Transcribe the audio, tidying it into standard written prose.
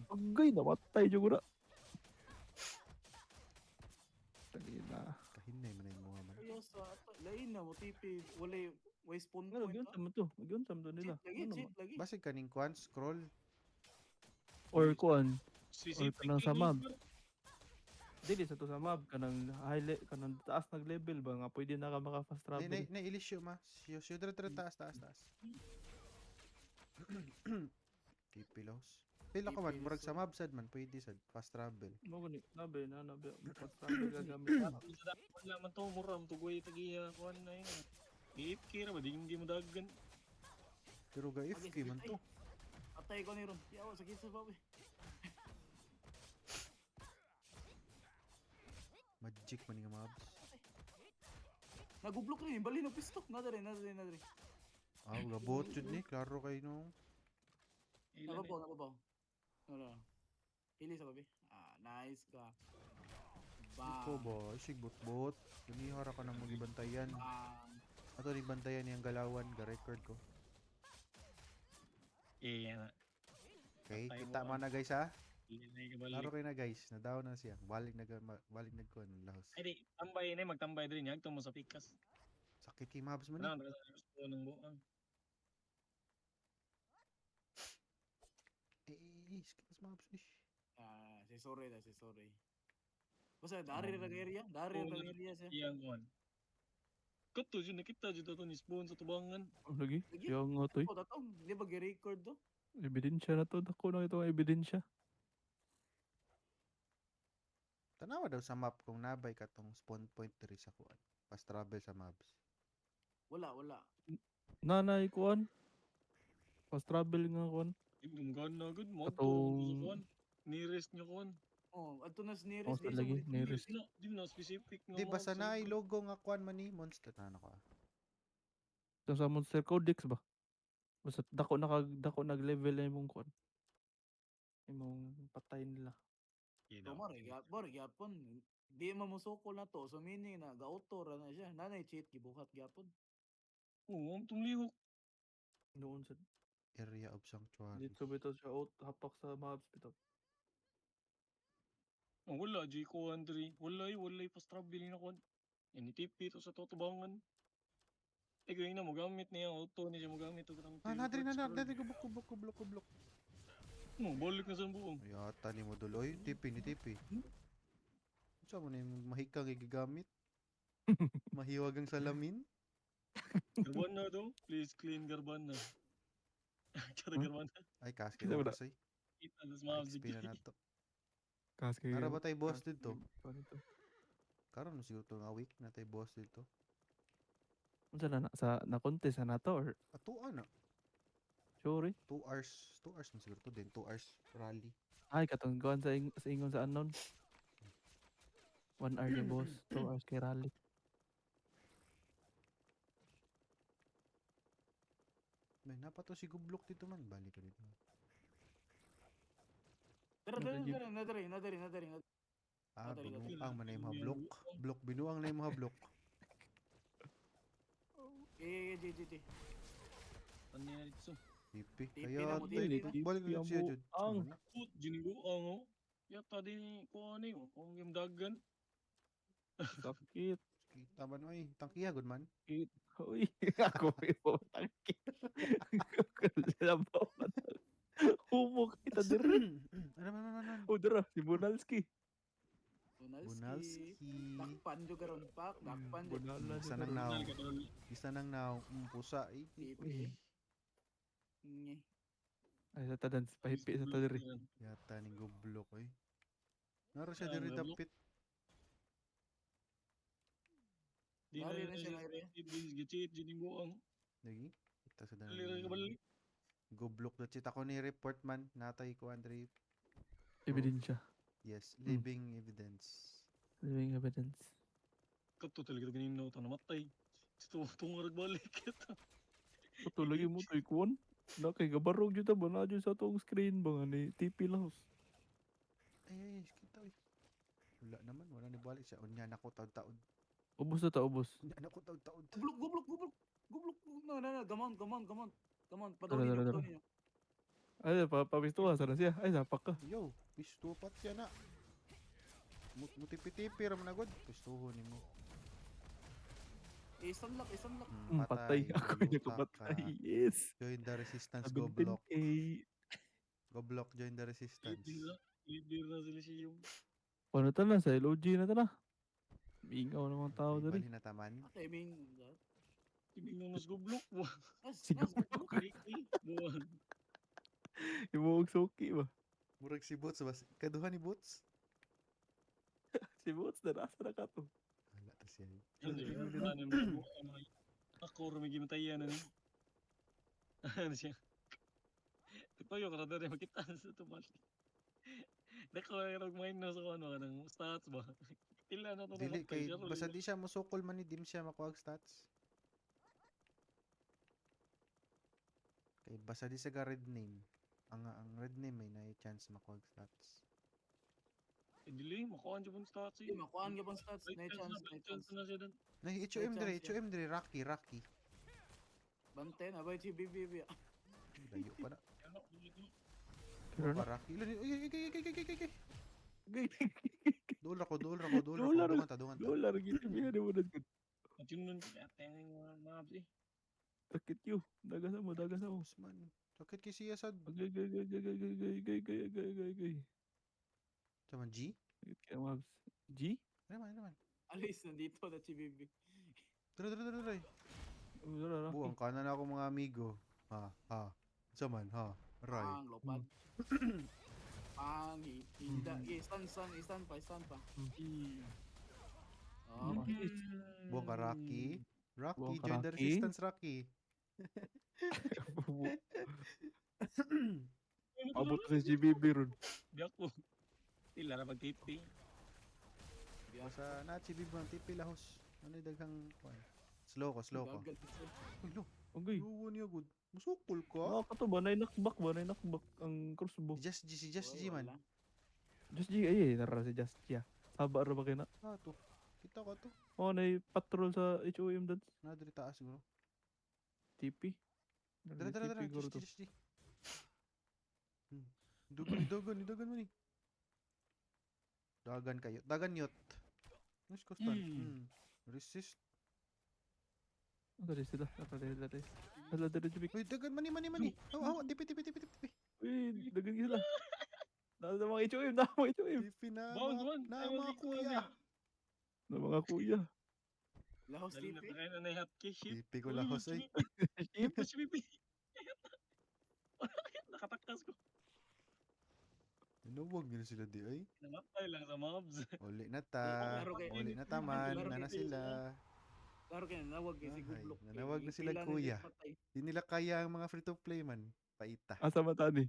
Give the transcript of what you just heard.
Agay, namatay dyan ko na. Tangina. Kahinay man yung mga man. Kaya sa ato, lain na mo tipi, way spawn Nga, point nagyon ah. sa mo to. Nagyon sa mo to nila. Cheat lagi, Ano cheat naman? lagi. Basig kaning kwan, scroll. Or kuan. Or Sisipik kanang sa lang map. yun. Dili sa to sa map. Kanang taas nag-level ba nga. Pwede na ka maka-fast travel. Na ilisyo ma. Siyo dre taas. Kipilos. Pila ka man, Kipilos, murag sa oh. mabsad man, pwede sad, fast travel. Mo gani. Nabe. Fast travel gagamit na. Wala man to, muram, tugoy, tagiya, kuhan na yun. AFK ra ba, di mo dagan. Pero ga Agay, FK sakit, man ay. to. Atay ko ni Ron. Yawa, sakit sa babi. Magic man nga mabs. Nagublok rin, bali na pisto. Nadari. Ah, gabot jud ni, klaro kay no. Ilan eh. Nababaw. Wala. Pili sa babi. Ah, nice ka. Iko Bang. ba, isig bot. Kunihara ka nang magibantayan. Bang. Ato ni bantayan niyang galawan, ga record ko. Iya na. Okay, Patay kita mo man na guys ha. Ilan na yung Klaro kabalik. kay na guys, nadaw na siya. Balik nagkuhan lahos. Ay di, tambay na magtambay din. Yagto mo sa pikas. Sakit kay mabs man ni. Ano, gusto ng buang. Sakit mas mabs ni. Ah, si sorry. Basta dari ra area siya. Iyang kuhan. Kato dyan, nakita dyan ito ni Spoon sa tubangan. Lagi. Lagi. Yung nga to eh. Oh, tatong, di ba gi-record do? Ebidensya na to. Dako na itong ebidensya. Tanawa daw sa map kung nabay ka tong spawn point diri sa kuan. Fast travel sa maps. Wala. Nanay kuan. Fast travel nga kuan. Gumgan na agad mo. Ito, sa Katong kuhan. Nearest nyo kuhan. Oh, adto na sa oh, nearest sa di sa lagi mo. nearest. Di na specific nga Di mga basta na sa- logo nga kuan man ni monster na ano ka. Ito sa Monster Codex ba? Basta dako nag-level na imong kuan. Imong patay nila. You So know. mare gyapon. Di mamusoko na to. So meaning na ga-auto ra na siya. Nanay cheat gibuhat gyapon. Oo, ang tumlihok. Noon sa Area of Sanctuary. dito bitaw siya out hapak sa maps bitaw. Oh, wala, J ko Andre. Walay pas travel na kuhan. Yan, itipit to sa tutubangan. Eh, gawin na, magamit niya ang auto niya magamit. Ah, nadri kublok. Balik na sa buong. Ayata ni mo duloy, tipi. Sa mo na yung mahikang gigamit. Mahiwagang salamin. Garban na daw. Please clean garban na. Kada Huh? garban na. Ay, kaske Kita ko ba? kasi. Kita na sa mga XP na nato. Kas kay Nara ba tayo boss dito? Kuan ito. Karon mo siguro to nga week na tayo boss dito. Unsa na sa na contest na to or Atuan na. sorry? 2 hours. 2 hours mo siguro to din. 2 hours rally. Ay katong kuan sa ingon sa unknown. 1 hour ni boss, 2 hours kay rally. May napato si Gublok dito man. Balik ko dito. Tara, Nadali. nadari. Ah, Nadali ka. binuang man na yung mga blok. Blok, binuang na yung mga blok. GG. Ano yan ito? Tipi. Tipi Kaya na mo, tayo tipi dito. na. Balik ko Tipi siya ang dyan. buang. Sama na. Put, ginibuang oh. Yata din ko ano yun. Kung yung dagan. Sakit. Kita ba no eh. Tangkiya, good man. Sakit. Uy, ako may putangkit. Kalabaw man. Humok kita diri. Ano. Oh, dira si Bonalski. Bunalski. Bunalski. Dakpan jo karon pak, dakpan jo. Bonala Isa na nang karon. now. Isa nang now. Pusa. Tipi. Nge. Ay sa tadan pahipi sa to diri. Yata ni Gublok eh. Naro siya diri dapit. Di na Dari rin na siya siya. na area. Gachit, ginibuang. Lagi. Kita sa dami. Alira ka balik. Gublok na chita ko ni report man. Natay ko Andre. Ebidensya. Yes. Hmm. Living evidence. Living evidence. Kato talaga ganino ito namatay. Ito tungarag balik ito. Kato lagi mo to ikuan. Na kay gabarog jud ta ba na jud sa tong screen ba nga ni TP lang. Ay, kita eh. Wala naman. Wala ni balik siya. Unya na ko taon-taon. Ubos na ta ubos. Unya na ko taon-taon. Gublok. No, gamon. Dara, dara, dara. Padaw ninyo. Ay, papistuhan sana siya. Ay, sapak ka. Yo, pisto pat siya na. Mutipi-tipi raman agad. Pistuhon nimo. Isang lock, isang lock. Patay. Ako yung yuta nakapatay. ka. Yes. Join the resistance, go block. 17K. Go block, join the resistance. Leader na sila siya yung Paano ta na? Sa LOG na ta na. Mingaw ng mga tao Okay, dari. bali na taman. Okay, I mean, that. tibig nung mas gublok. Buwan. Si Nas, Buwan. Imuog suki ba? Murag si Bots ba? Kaduhan ni Bots? Si Bots na nasa na ka to. Wala ta siya. Ako rin may gimatayan na ni. Ano siya? Ito yung karada rin makita sa tumal. Dako yung minus ako ano ka ng stats ba? Tila na ito Dili kay basta di siya musukol man ni dim siya makuha og stats. Kay basta di sa red name. Ang red name may na chance makuha og stats. Dili, makuha dyan pong stats eh. Di, makuhaan ka bang stats? May May chance, may may chance. chance na siya dun. Nay May HOM dire, chance yan. HOM dire, Rocky. Bante na ba si BBB? Layo pa na. Ano, dito. Pero na. Rocky. Uy. Gay. Dolar ko. Dolar. Dungan ta. Dolar gitu biya mo na good. At yun nun, kaya tayong mga mabs eh. Sakit yo. Daga sa mo. Usman. Sakit kay siya sad. Gay. Taman G? Sakit kaya mabs. G? Naman. Alis, nandito na si BBB. Dara. Wala Buang Rocky. kanan ako mga amigo. Ha. Saman, ha. Right. Pang, lopad. Pang, hinda. Istan pa. Oh, Buang ka Rocky. Rocky, Buang ka join the Rocky. resistance Rocky. Abot sa GBB ron. Di ako. Tila na pag-tipi. Basta na chibib ang tipi lahos. Ano daghang kuan. Slow ko. gagal siya. Uy, lo. Okay. Luwa niya good. Musukol ka. Kato ba? Nainakbak ang crossbow. Si Just G man. Wala. Just G. Ay, nara si Just G. Saba ro ba kina? To. Kita ka to. Oh, na patrol sa HOM dad. Na diri taas bro. TP. Dara. TP guro to. Just G. Dogon man ni. Dagan kayo. Dagan yot. Nice custom. Resist. Dari sila. Ala dari jubik. Uy, dagan mani. Hawa, tipi. Uy, dagan sila. Nasa mga HOM, na mga HOM. Tipi na. Bound one. Na Ayaw, mga di ko kuya. Na mga kuya. Lahos Dali na TV. tayo na na-hotkey shit. Tipi ko lahos ay. Ship. Tapos pipi. Nakatakas ko. Ano wag yun sila di ay? Namatay lang sa mobs. Uli na ta. Laro kay- Uli na taman. laro Na kay- sila. Laro kayo, nanawag kayo si Ay, Gublok. nanawag na sila, Pila kuya. patay. Di nila kaya ang mga free to play man. Paita. Asa mata ni.